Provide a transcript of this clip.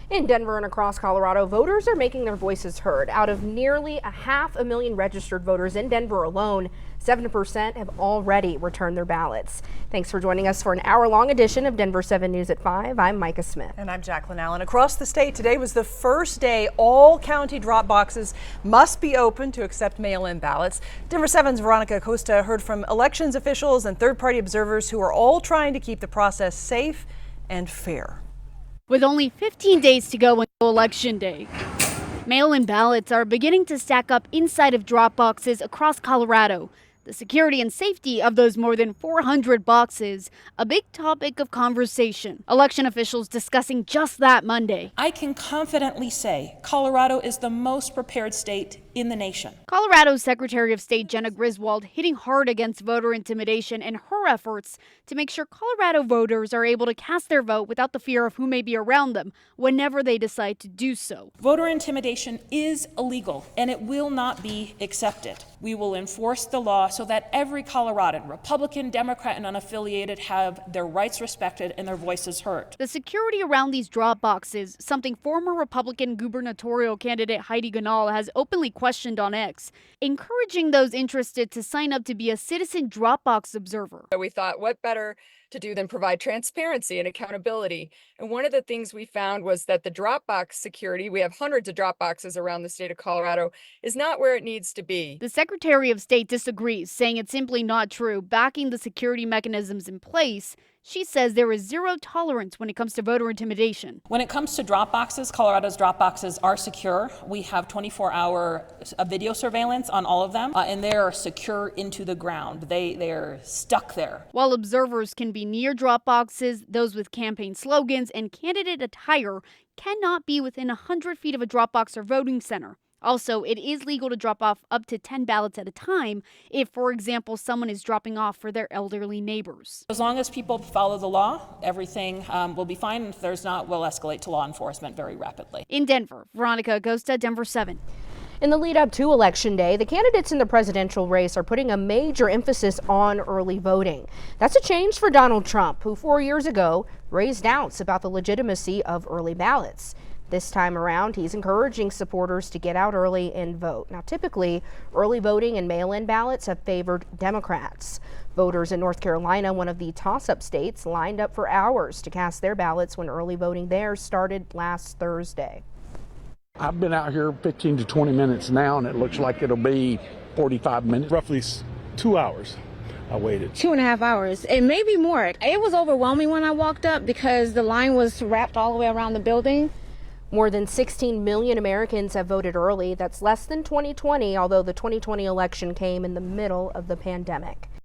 In Denver and across Colorado, voters are making their voices heard. Out of nearly 500,000 registered voters in Denver alone, 7% have already returned their ballots. Thanks for joining us for an hour-long edition of Denver 7 News at 5. I'm Micah Smith. And I'm Jacqueline Allen. Across the state, today was the first day all county drop boxes must be open to accept mail-in ballots. Denver 7's Veronica Acosta heard from elections officials and third-party observers who are all trying to keep the process safe and fair. With only 15 days to go until Election Day, mail-in ballots are beginning to stack up inside of drop boxes across Colorado. The security and safety of those more than 400 boxes, a big topic of conversation. Election officials discussing just that Monday. I can confidently say Colorado is the most prepared state in the nation. Colorado's Secretary of State Jenna Griswold hitting hard against voter intimidation in her efforts to make sure Colorado voters are able to cast their vote without the fear of who may be around them whenever they decide to do so. Voter intimidation is illegal and it will not be accepted. We will enforce the law so that every Coloradan, Republican, Democrat, and unaffiliated, have their rights respected and their voices heard. The security around these drop boxes, something former Republican gubernatorial candidate Heidi Ganahl has openly questioned on X, encouraging those interested to sign up to be a citizen Dropbox observer. We thought, what better to do than provide transparency and accountability? And one of the things we found was that the Dropbox security, we have hundreds of Dropboxes around the state of Colorado, is not where it needs to be. The Secretary of State disagrees, saying it's simply not true, backing the security mechanisms in place. She says there is zero tolerance when it comes to voter intimidation. When it comes to drop boxes, Colorado's drop boxes are secure. We have 24-hour video surveillance on all of them, and they are secure into the ground. They are stuck there. While observers can be near drop boxes, those with campaign slogans and candidate attire cannot be within 100 feet of a drop box or voting center. Also, it is legal to drop off up to 10 ballots at a time if, for example, someone is dropping off for their elderly neighbors. As long as people follow the law, everything will be fine. If there's not, we'll escalate to law enforcement very rapidly. In Denver, Veronica Acosta, Denver 7. In the lead up to Election Day, the candidates in the presidential race are putting a major emphasis on early voting. That's a change for Donald Trump, who 4 years ago raised doubts about the legitimacy of early ballots. This time around, he's encouraging supporters to get out early and vote. Now, typically, early voting and mail-in ballots have favored Democrats. Voters in North Carolina, one of the toss-up states, lined up for hours to cast their ballots when early voting there started last Thursday. I've been out here 15 to 20 minutes now, and it looks like it'll be 45 minutes. Roughly 2 hours. I waited 2.5 hours, and maybe more. It was overwhelming when I walked up because the line was wrapped all the way around the building. More than 16 million Americans have voted early. That's less than 2020, although the 2020 election came in the middle of the pandemic.